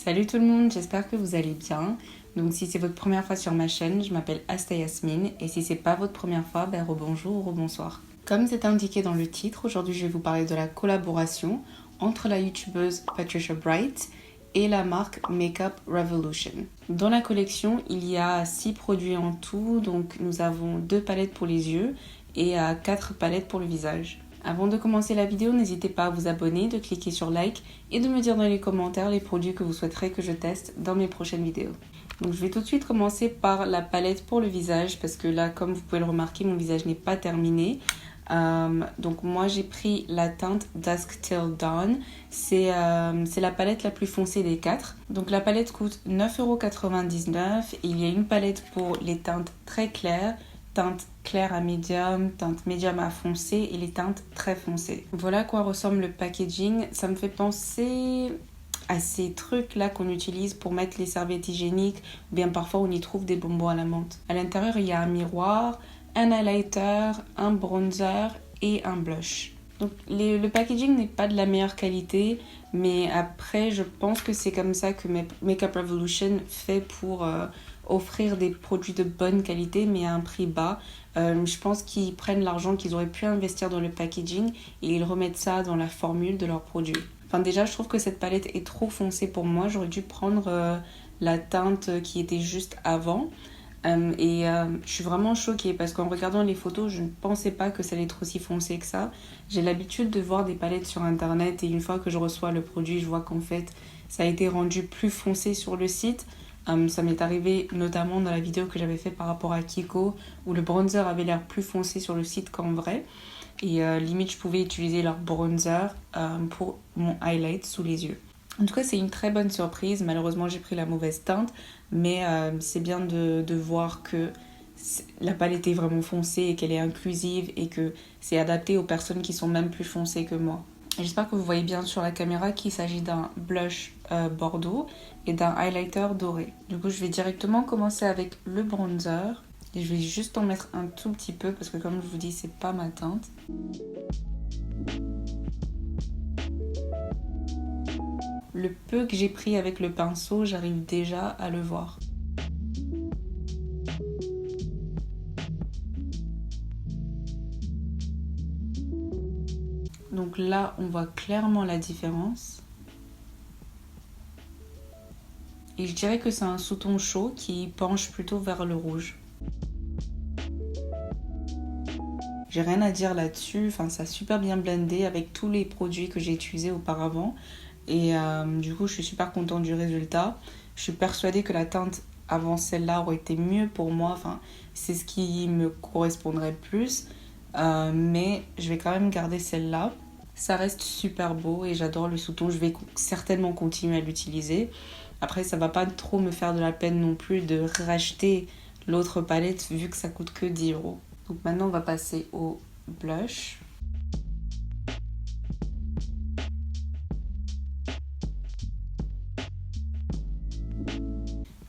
Salut tout le monde, j'espère que vous allez bien. Donc si c'est votre première fois sur ma chaîne, je m'appelle Asta Yasmine et si c'est pas votre première fois, rebonjour ou rebonsoir. Comme c'est indiqué dans le titre, aujourd'hui je vais vous parler de la collaboration entre la youtubeuse Patricia Bright et la marque Makeup Revolution. Dans la collection, il y a 6 produits en tout, donc nous avons 2 palettes pour les yeux et 4 palettes pour le visage. Avant de commencer la vidéo, n'hésitez pas à vous abonner, de cliquer sur like et de me dire dans les commentaires les produits que vous souhaiterez que je teste dans mes prochaines vidéos. Donc je vais tout de suite commencer par la palette pour le visage parce que là, comme vous pouvez le remarquer, mon visage n'est pas terminé. Donc moi j'ai pris la teinte Dusk Till Dawn, c'est la palette la plus foncée des 4. Donc la palette coûte 9,99 € et il y a une palette pour les teintes très claires, teinte claire à médium, teinte médium à foncé et les teintes très foncées. Voilà à quoi ressemble le packaging. Ça me fait penser à ces trucs là qu'on utilise pour mettre les serviettes hygiéniques ou bien parfois on y trouve des bonbons à la menthe. À l'intérieur il y a un miroir, un highlighter, un bronzer et un blush. Donc le packaging n'est pas de la meilleure qualité, mais après je pense que c'est comme ça que Makeup Revolution fait pour offrir des produits de bonne qualité mais à un prix bas. Je pense qu'ils prennent l'argent qu'ils auraient pu investir dans le packaging et ils remettent ça dans la formule de leurs produits. Enfin déjà je trouve que cette palette est trop foncée pour moi, j'aurais dû prendre la teinte qui était juste avant. Je suis vraiment choquée parce qu'en regardant les photos, je ne pensais pas que ça allait être aussi foncé que ça. J'ai l'habitude de voir des palettes sur internet et une fois que je reçois le produit, je vois qu'en fait ça a été rendu plus foncé sur le site. Ça m'est arrivé notamment dans la vidéo que j'avais fait par rapport à Kiko où le bronzer avait l'air plus foncé sur le site qu'en vrai. Et limite je pouvais utiliser leur bronzer pour mon highlight sous les yeux. En tout cas, c'est une très bonne surprise. Malheureusement, j'ai pris la mauvaise teinte, mais c'est bien de voir que la palette est vraiment foncée et qu'elle est inclusive et que c'est adapté aux personnes qui sont même plus foncées que moi. J'espère que vous voyez bien sur la caméra qu'il s'agit d'un blush bordeaux et d'un highlighter doré. Du coup, je vais directement commencer avec le bronzer. Et je vais juste en mettre un tout petit peu parce que comme je vous dis, c'est pas ma teinte. Le peu que j'ai pris avec le pinceau, j'arrive déjà à le voir. Donc là, on voit clairement la différence. Et je dirais que c'est un sous-ton chaud qui penche plutôt vers le rouge. J'ai rien à dire là-dessus, enfin, ça a super bien blendé avec tous les produits que j'ai utilisés auparavant. Et du coup, je suis super contente du résultat. Je suis persuadée que la teinte avant celle-là aurait été mieux pour moi. Enfin, c'est ce qui me correspondrait le plus. Mais je vais quand même garder celle-là. Ça reste super beau et j'adore le sous-ton. Je vais certainement continuer à l'utiliser. Après, ça va pas trop me faire de la peine non plus de racheter l'autre palette vu que ça coûte que 10 €. Donc maintenant, on va passer au blush.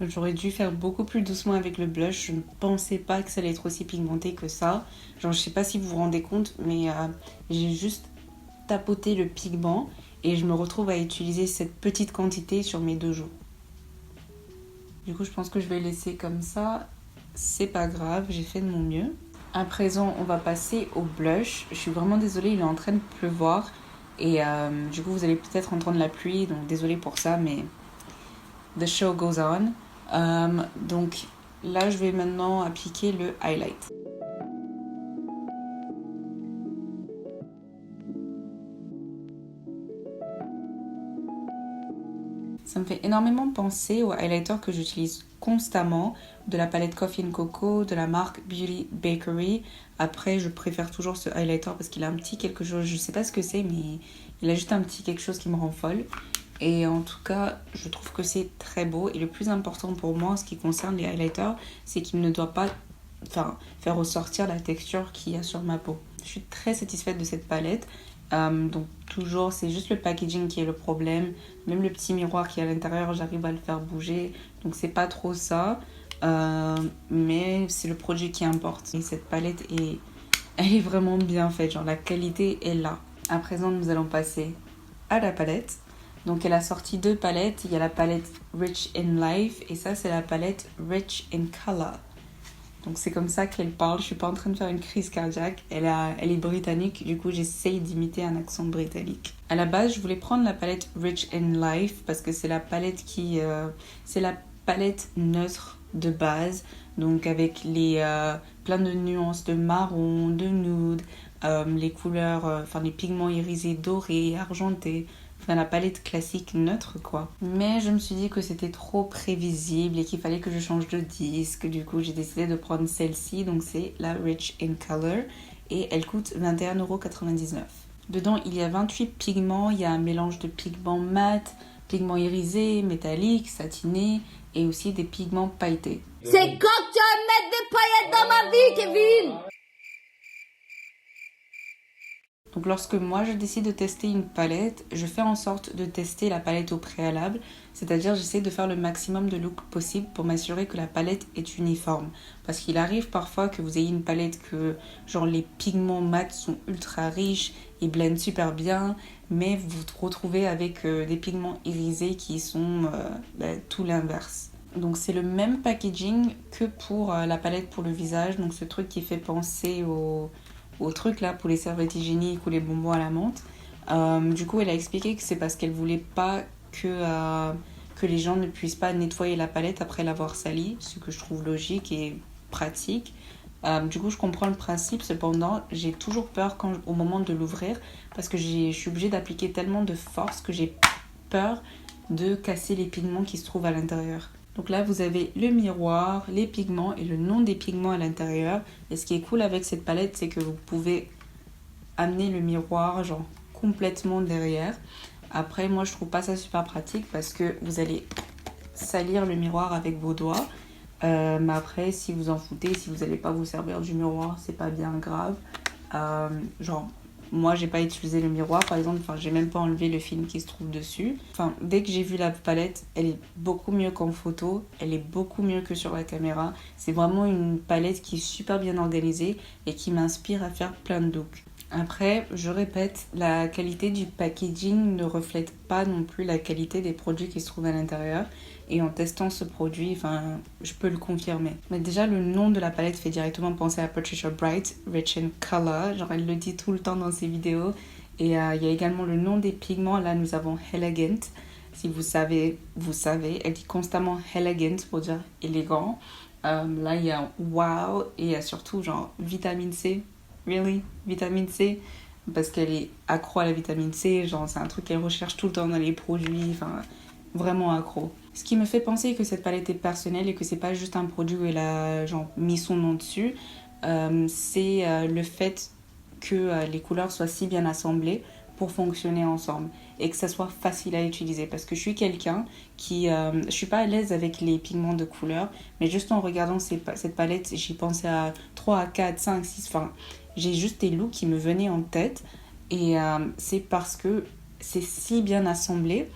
J'aurais dû faire beaucoup plus doucement avec le blush. Je ne pensais pas que ça allait être aussi pigmenté que ça. Genre, je sais pas si vous vous rendez compte, mais j'ai juste tapoté le pigment et je me retrouve à utiliser cette petite quantité sur mes 2 joues. Du coup, je pense que je vais laisser comme ça. C'est pas grave, j'ai fait de mon mieux. À présent, on va passer au blush. Je suis vraiment désolée, il est en train de pleuvoir. Et du coup, vous allez peut-être entendre la pluie, donc désolée pour ça, mais the show goes on. Donc là, je vais maintenant appliquer le highlight. Ça me fait énormément penser au highlighter que j'utilise constamment, de la palette Coffee & Coco, de la marque Beauty Bakery. Après, je préfère toujours ce highlighter parce qu'il a un petit quelque chose, je sais pas ce que c'est, mais il a juste un petit quelque chose qui me rend folle. Et en tout cas, je trouve que c'est très beau. Et le plus important pour moi en ce qui concerne les highlighters, c'est qu'il ne doit pas faire ressortir la texture qu'il y a sur ma peau. Je suis très satisfaite de cette palette. Donc toujours, c'est juste le packaging qui est le problème. Même le petit miroir qui est à l'intérieur, j'arrive à le faire bouger. Donc c'est pas trop ça. Mais c'est le produit qui importe. Et cette palette, elle est vraiment bien faite. Genre la qualité est là. À présent, nous allons passer à la palette. Donc elle a sorti 2 palettes. Il y a la palette Rich in Life et ça c'est la palette Rich in Color. Donc c'est comme ça qu'elle parle. Je suis pas en train de faire une crise cardiaque. Elle est britannique, du coup j'essaye d'imiter un accent britannique. À la base, je voulais prendre la palette Rich in Life parce que c'est la palette c'est la palette neutre de base. Donc avec plein de nuances de marron, de nude, les couleurs, les pigments irisés dorés, argentés. Enfin, la palette classique neutre quoi. Mais je me suis dit que c'était trop prévisible et qu'il fallait que je change de disque. Du coup, j'ai décidé de prendre celle-ci. Donc, c'est la Rich in Color. Et elle coûte 21,99 €. Dedans, il y a 28 pigments. Il y a un mélange de pigments mat, pigments irisés, métalliques, satinés et aussi des pigments pailletés. C'est quand tu vas mettre des paillettes dans ma vie, Kevin! Donc lorsque moi je décide de tester une palette, je fais en sorte de tester la palette au préalable, c'est-à-dire j'essaie de faire le maximum de looks possible pour m'assurer que la palette est uniforme. Parce qu'il arrive parfois que vous ayez une palette que genre les pigments mat sont ultra riches, ils blendent super bien, mais vous vous retrouvez avec des pigments irisés qui sont tout l'inverse. Donc c'est le même packaging que pour la palette pour le visage, donc ce truc qui fait penser au truc là pour les serviettes hygiéniques ou les bonbons à la menthe. Du coup, elle a expliqué que c'est parce qu'elle voulait pas que les gens ne puissent pas nettoyer la palette après l'avoir salie, ce que je trouve logique et pratique. Du coup, je comprends le principe, cependant, j'ai toujours peur au moment de l'ouvrir parce que je suis obligée d'appliquer tellement de force que j'ai peur de casser les pigments qui se trouvent à l'intérieur. Donc là, vous avez le miroir, les pigments et le nom des pigments à l'intérieur. Et ce qui est cool avec cette palette, c'est que vous pouvez amener le miroir genre complètement derrière. Après, moi, je trouve pas ça super pratique parce que vous allez salir le miroir avec vos doigts. Mais après, si vous en foutez, si vous n'allez pas vous servir du miroir, c'est pas bien grave. Moi, j'ai pas utilisé le miroir, par exemple. J'ai même pas enlevé le film qui se trouve dessus. Dès que j'ai vu la palette, elle est beaucoup mieux qu'en photo. Elle est beaucoup mieux que sur la caméra. C'est vraiment une palette qui est super bien organisée et qui m'inspire à faire plein de looks. Après, je répète, la qualité du packaging ne reflète pas non plus la qualité des produits qui se trouvent à l'intérieur. Et en testant ce produit, je peux le confirmer. Mais déjà, le nom de la palette fait directement penser à Patricia Bright, Rich in Color. Genre, elle le dit tout le temps dans ses vidéos. Et il y a également le nom des pigments. Là, nous avons Elegant. Si vous savez, vous savez. Elle dit constamment Elegant pour dire élégant. Là, il y a Wow. Et il y a surtout, vitamine C. Really? Vitamine C? Parce qu'elle est accro à la vitamine C. C'est un truc qu'elle recherche tout le temps dans les produits. Vraiment accro. Ce qui me fait penser que cette palette est personnelle et que c'est pas juste un produit où elle a mis son nom dessus, c'est le fait que les couleurs soient si bien assemblées pour fonctionner ensemble et que ça soit facile à utiliser. Parce que je suis quelqu'un qui... je suis pas à l'aise avec les pigments de couleur, mais juste en regardant cette palette, j'ai pensé à 3, 4, 5, 6... j'ai juste des looks qui me venaient en tête et c'est parce que c'est si bien assemblé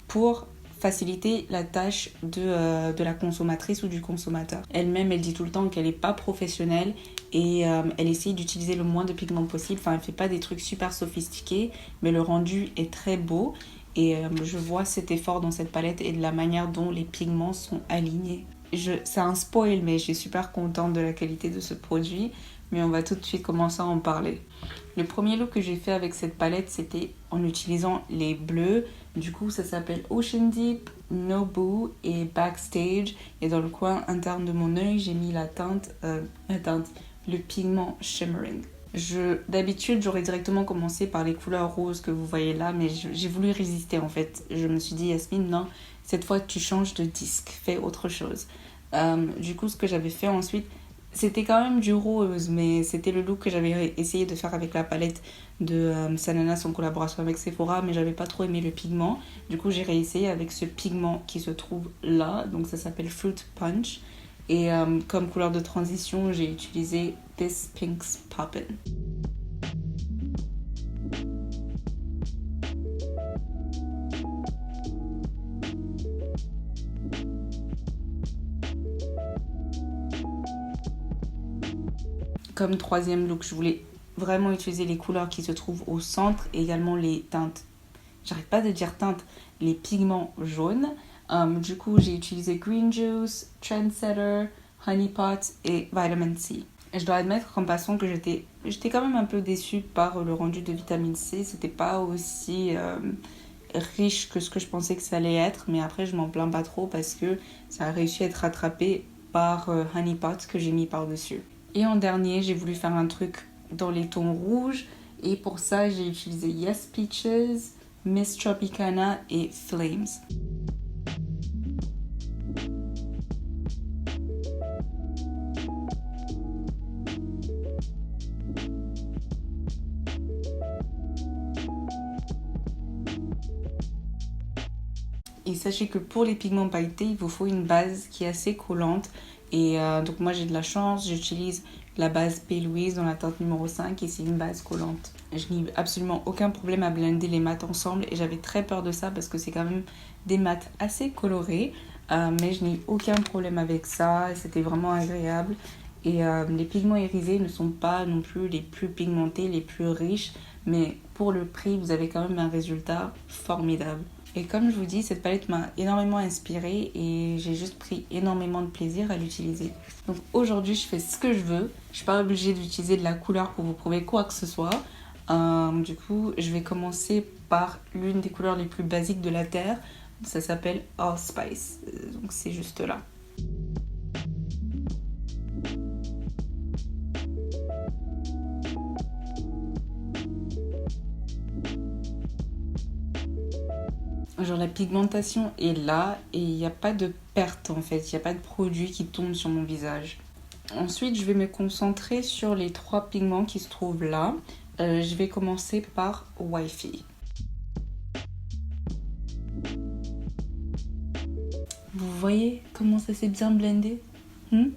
pour faciliter la tâche de la consommatrice ou du consommateur. Elle-même, elle dit tout le temps qu'elle n'est pas professionnelle et elle essaye d'utiliser le moins de pigments possible. Elle ne fait pas des trucs super sophistiqués, mais le rendu est très beau et je vois cet effort dans cette palette et de la manière dont les pigments sont alignés. C'est un spoil, mais je suis super contente de la qualité de ce produit, mais on va tout de suite commencer à en parler. Le premier look que j'ai fait avec cette palette, c'était en utilisant les bleus. Du coup, ça s'appelle Ocean Deep, Nobu et Backstage. Et dans le coin interne de mon œil, j'ai mis le pigment Shimmering. D'habitude, j'aurais directement commencé par les couleurs roses que vous voyez là, mais j'ai voulu résister en fait. Je me suis dit, Yasmine, non, cette fois tu changes de disque, fais autre chose. Du coup, ce que j'avais fait ensuite, c'était quand même du rose, mais c'était le look que j'avais essayé de faire avec la palette de Sananas en collaboration avec Sephora, mais j'avais pas trop aimé le pigment. Du coup, j'ai réessayé avec ce pigment qui se trouve là, donc ça s'appelle Fruit Punch. Et comme couleur de transition, j'ai utilisé This Pink's Poppin'. Comme troisième look, je voulais vraiment utiliser les couleurs qui se trouvent au centre et également les teintes j'arrête pas de dire teinte, les pigments jaunes. Du coup, j'ai utilisé Green Juice, Trendsetter, Honey Pot et Vitamin C. Et je dois admettre qu'en passant que j'étais quand même un peu déçue par le rendu de vitamine C. C'était pas aussi riche que ce que je pensais que ça allait être. Mais après, je m'en plains pas trop parce que ça a réussi à être rattrapé par Honey Pot que j'ai mis par-dessus. Et en dernier, j'ai voulu faire un truc dans les tons rouges. Et pour ça, j'ai utilisé Yes Peaches, Miss Tropicana et Flames. Et sachez que pour les pigments pailletés, il vous faut une base qui est assez collante. Et donc moi j'ai de la chance, j'utilise la base P. Louise dans la teinte numéro 5 et c'est une base collante. Je n'ai absolument aucun problème à blender les mats ensemble et j'avais très peur de ça parce que c'est quand même des mats assez colorés. Mais je n'ai aucun problème avec ça, c'était vraiment agréable. Et les pigments irisés ne sont pas non plus les plus pigmentés, les plus riches. Mais pour le prix, vous avez quand même un résultat formidable. Et comme je vous dis, cette palette m'a énormément inspirée et j'ai juste pris énormément de plaisir à l'utiliser. Donc aujourd'hui, je fais ce que je veux. Je ne suis pas obligée d'utiliser de la couleur pour vous prouver quoi que ce soit. Du coup, je vais commencer par l'une des couleurs les plus basiques de la Terre. Ça s'appelle Allspice. Donc c'est juste là. Genre la pigmentation est là et il n'y a pas de perte en fait, il n'y a pas de produit qui tombe sur mon visage. Ensuite, je vais me concentrer sur les 3 pigments qui se trouvent là. Je vais commencer par Wi-Fi. Vous voyez comment ça s'est bien blendé? Je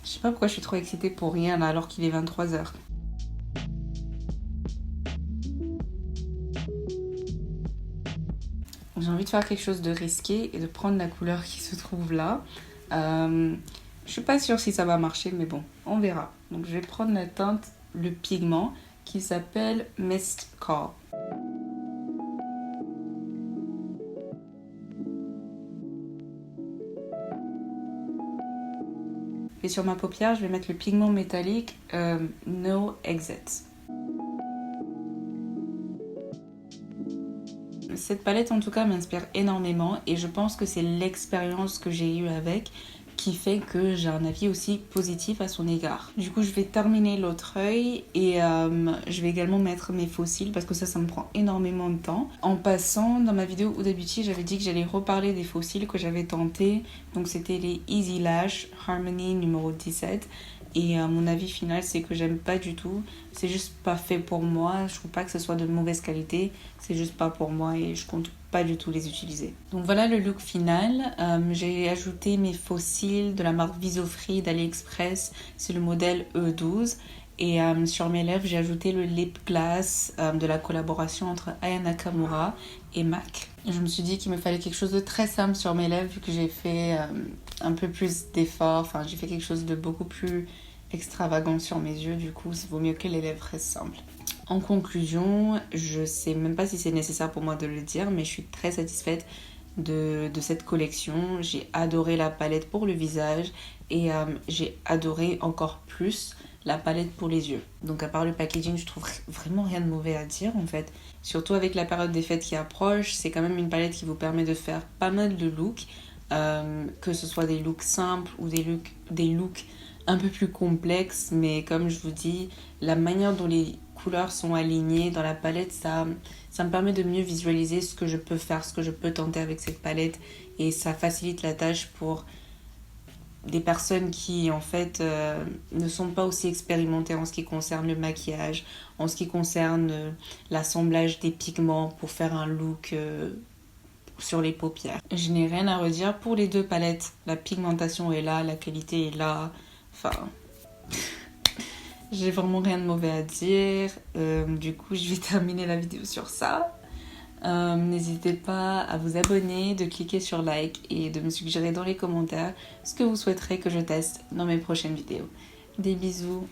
sais pas pourquoi je suis trop excitée pour rien là alors qu'il est 23h. J'ai envie de faire quelque chose de risqué et de prendre la couleur qui se trouve là. Je suis pas sûre si ça va marcher, mais bon, on verra. Donc je vais prendre la teinte, le pigment qui s'appelle Mist Call. Et sur ma paupière, je vais mettre le pigment métallique No Exit. Cette palette en tout cas m'inspire énormément et je pense que c'est l'expérience que j'ai eue avec qui fait que j'ai un avis aussi positif à son égard. Du coup je vais terminer l'autre œil et je vais également mettre mes faux cils parce que ça me prend énormément de temps. En passant, dans ma vidéo Huda Beauty, j'avais dit que j'allais reparler des faux cils que j'avais tentés. Donc c'était les Easy Lash Harmony numéro 17. Et mon avis final, c'est que j'aime pas du tout. C'est juste pas fait pour moi. Je trouve pas que ce soit de mauvaise qualité. C'est juste pas pour moi et je compte pas du tout les utiliser. Donc voilà le look final. J'ai ajouté mes faux cils de la marque Visofree d'AliExpress. C'est le modèle E12. Et sur mes lèvres, j'ai ajouté le lip gloss de la collaboration entre Aya Nakamura et MAC. Je me suis dit qu'il me fallait quelque chose de très simple sur mes lèvres vu que j'ai fait un peu plus d'efforts. Enfin, j'ai fait quelque chose de beaucoup plus extravagant sur mes yeux. Du coup, il vaut mieux que les lèvres restent simples. En conclusion, je sais même pas si c'est nécessaire pour moi de le dire, mais je suis très satisfaite de cette collection. J'ai adoré la palette pour le visage et j'ai adoré encore plus la palette pour les yeux. Donc à part le packaging, je trouve vraiment rien de mauvais à dire en fait. Surtout avec la période des fêtes qui approche, c'est quand même une palette qui vous permet de faire pas mal de looks. Que ce soit des looks simples ou des looks un peu plus complexes. Mais comme je vous dis, la manière dont les couleurs sont alignées dans la palette, ça me permet de mieux visualiser ce que je peux faire, ce que je peux tenter avec cette palette. Et ça facilite la tâche pour des personnes qui en fait ne sont pas aussi expérimentées en ce qui concerne le maquillage, en ce qui concerne l'assemblage des pigments pour faire un look sur les paupières. Je n'ai rien à redire pour les 2 palettes. La pigmentation est là, la qualité est là. Enfin, j'ai vraiment rien de mauvais à dire. Du coup, je vais terminer la vidéo sur ça. N'hésitez pas à vous abonner, de cliquer sur like et de me suggérer dans les commentaires ce que vous souhaiterez que je teste dans mes prochaines vidéos. Des bisous.